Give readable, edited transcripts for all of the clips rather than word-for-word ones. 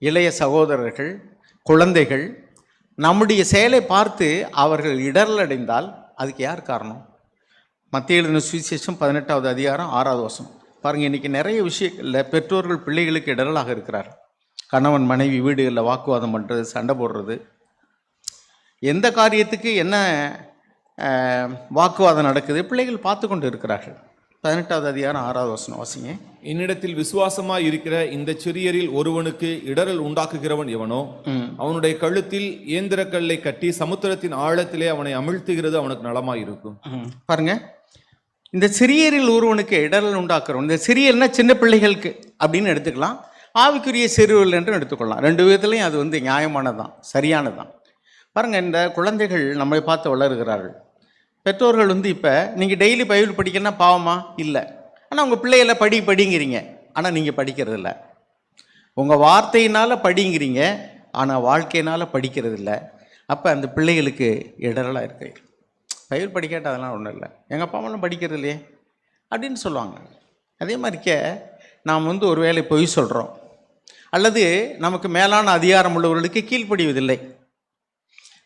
இளைய சகோதரர்கள், குழந்தைகள் நம்முடைய செயலை பார்த்து அவர்கள் இடரல் அடைந்தால் அதுக்கு யார் காரணம்? மத்திய எழுதின சுவிசேஷம் 18வது அதிகாரம் 6வது வசனம் பாருங்கள். இன்றைக்கி நிறைய விஷயங்களில் பெற்றோர்கள் பிள்ளைகளுக்கு இடரலாக இருக்கிறார். கணவன் மனைவி வீடுகளில் வாக்குவாதம் பண்ணுறது, சண்டை போடுறது, எந்த காரியத்துக்கு என்ன வாக்குவாதம் நடக்குது பிள்ளைகள் பார்த்து கொண்டு இருக்கிறார்கள். 18வது அதிகாரம் 6வது வசனம் வாசிங்க. என்னிடத்தில் விசுவாசமாய் இருக்கிற இந்த சிறியரில் ஒருவனுக்கு இடரல் உண்டாக்குகிறவன் எவனோ அவனுடைய கழுத்தில் இயந்திர கல்லை கட்டி சமுத்திரத்தின் ஆழத்திலே அவனை அமிழ்த்துகிறது அவனுக்கு நலமாய் இருக்கும். பாருங்க, இந்த சிறியரில் ஒருவனுக்கு இடரல் உண்டாக்குறவன், இந்த சிறியர்னா சின்ன பிள்ளைகளுக்கு அப்படின்னு எடுத்துக்கலாம், ஆவிக்குரிய சிறுவர்கள் என்று எடுத்துக்கொள்ளலாம். ரெண்டு விதத்துலையும் அது நியாயமானதான், சரியானதான். பாருங்கள், இந்த குழந்தைகள் நம்மை பார்த்து வளருகிறார்கள். பெற்றோர்கள் இப்போ நீங்கள் டெய்லி பைபிள் படிக்கணும்னா பாவமா? இல்லை. ஆனால் உங்கள் பிள்ளைகளை படிங்கிறீங்க, ஆனால் நீங்கள் படிக்கிறதில்ல. உங்கள் வார்த்தையினால் படிங்கிறீங்க, ஆனால் வாழ்க்கையினால் படிக்கிறதில்ல. அப்போ அந்த பிள்ளைகளுக்கு இடரலாக இருக்கு. பைபிள் படிக்காட்ட அதெல்லாம் ஒன்றும் இல்லை, எங்கள் அப்பா அம்மாலாம் படிக்கிறது இல்லையே அப்படின்னு சொல்லுவாங்க. அதே மாதிரிக்க நாம் ஒரு வேளை பொய் சொல்கிறோம், அல்லது நமக்கு மேலான அதிகாரம் உள்ளவர்களுக்கு கீழ்ப்படிவதில்லை.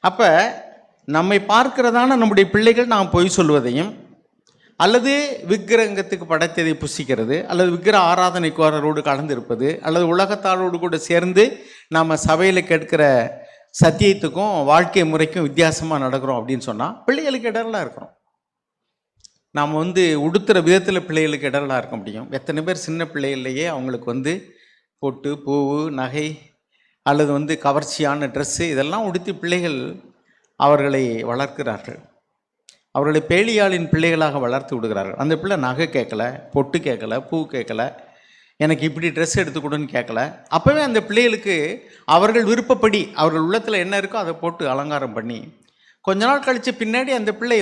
அப்போ நம்மை பார்க்கிறதான நம்முடைய பிள்ளைகள் நாம் பொய் சொல்வதையும், அல்லது விக்கிரகத்துக்கு படைத்ததை புசிக்கிறது, அல்லது விக்கிர ஆராதனைக்காரரோடு கலந்திருப்பது, அல்லது உலகத்தாரோடு கூட சேர்ந்து நாம் சபையில் கேட்கிற சத்தியத்துக்கும் வாழ்க்கை முறைக்கும் வித்தியாசமாக நடக்கிறோம் அப்படின்னு சொன்னால் பிள்ளைகளுக்கு இடரலாக இருக்கிறோம். நாம் உடுத்துகிற விதத்தில் பிள்ளைகளுக்கு இடரலாக இருக்க முடியும். எத்தனை பேர் சின்ன பிள்ளைகள்லையே அவங்களுக்கு பொட்டு, பூவு, நகை, அல்லது கவர்ச்சியான ட்ரெஸ்ஸு இதெல்லாம் உடுத்தி பிள்ளைகள் அவர்களை வளர்க்கிறார்கள். அவர்களை பேலியாளின் பிள்ளைகளாக வளர்த்து விடுகிறார்கள். அந்த பிள்ளை நகை கேட்கல, பொட்டு கேட்கல, பூ கேட்கல, எனக்கு இப்படி ட்ரெஸ் எடுத்துக்கொடுன்னு கேட்கல. அப்போவே அந்த பிள்ளைகளுக்கு அவர்கள் விருப்பப்படி அவர்கள் உள்ளத்தில் என்ன இருக்கோ அதை போட்டு அலங்காரம் பண்ணி கொஞ்ச நாள் கழித்து பின்னாடி அந்த பிள்ளை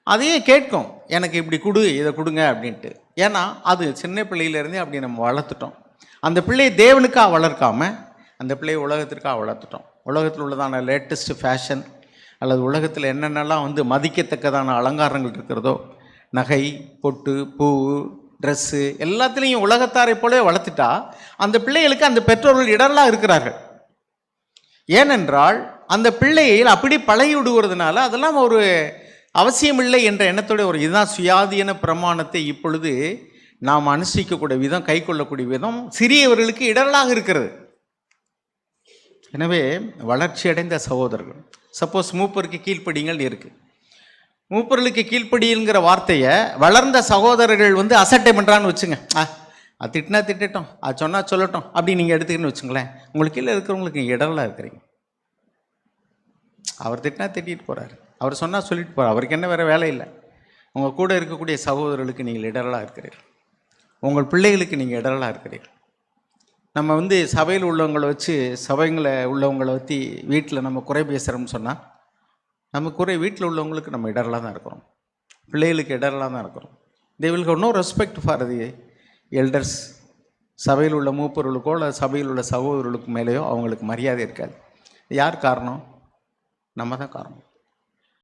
அதையே கேட்கும், எனக்கு இப்படி கொடு, இதை கொடுங்க அப்படின்ட்டு. ஏன்னா அது சின்ன பிள்ளையிலேருந்தே அப்படி நம்ம வளர்த்துட்டோம். அந்த பிள்ளையை தேவனுக்காக வளர்க்காமல் அந்த பிள்ளையை உலகத்திற்காக வளர்த்துட்டோம். உலகத்தில் உள்ளதான லேட்டஸ்ட் ஃபேஷன், அல்லது உலகத்தில் என்னென்னலாம் மதிக்கத்தக்கதான அலங்காரங்கள் இருக்கிறதோ, நகை, பொட்டு, பூ, ட்ரெஸ்ஸு எல்லாத்துலேயும் உலகத்தாரை போலவே வளர்த்துட்டா அந்த பிள்ளைகளுக்கு அந்த பெற்றோர்கள் இடரலாக இருக்கிறார்கள். ஏனென்றால் அந்த பிள்ளைகள் அப்படி பழகி விடுவதுனால அதெல்லாம் ஒரு அவசியமில்லை என்ற எண்ணத்தோட இதுதான் சுயாதீன பிரமாணத்தை இப்பொழுது நாம் அனுசரிக்கக்கூடிய விதம், கை கொள்ளக்கூடிய விதம் சிறியவர்களுக்கு இடரலாக இருக்கிறது. எனவே வளர்ச்சி அடைந்த சகோதரர்கள், சப்போஸ் மூப்பருக்கு கீழ்ப்படிங்கள் இருக்குது, மூப்பர்களுக்கு கீழ்ப்படிங்கிற வார்த்தையை வளர்ந்த சகோதரர்கள் அசட்டை பண்ணுறான்னு வச்சுங்க. அது திட்டினா திட்டட்டும், அது சொன்னால் சொல்லட்டும் அப்படி நீங்கள் எடுத்துக்கின்னு வச்சுங்களேன். உங்களுக்கு கீழே இருக்கிறவங்களுக்கு இடரலாக இருக்கிறீங்க. அவர் திட்டினா திட்டிகிட்டு போகிறார், அவர் சொன்னால் சொல்லிட்டு போகிறார், அவருக்கு என்ன வேறு வேலை இல்லை. உங்கள் கூட இருக்கக்கூடிய சகோதரர்களுக்கு நீங்கள் இடரலாக இருக்கிறீர்கள், உங்கள் பிள்ளைகளுக்கு நீங்கள் இடரலாக இருக்கிறீர்கள். நம்ம சபையில் உள்ளவங்களை வச்சு, சபைங்களை உள்ளவங்களை பற்றி வீட்டில் நம்ம குறை பேசுகிறோம்னு சொன்னால் நம்ம குறை வீட்டில் உள்ளவங்களுக்கு நம்ம இடரலாக தான் இருக்கிறோம், பிள்ளைகளுக்கு இடரலாக தான் இருக்கிறோம். They will have no respect for the elders. சபையில் உள்ள மூப்பர்களுக்கோ அல்லது சபையில் உள்ள சகோதரர்களுக்கு மேலேயோ அவங்களுக்கு மரியாதை இருக்காது. யார் காரணம்? நம்ம தான் காரணம்.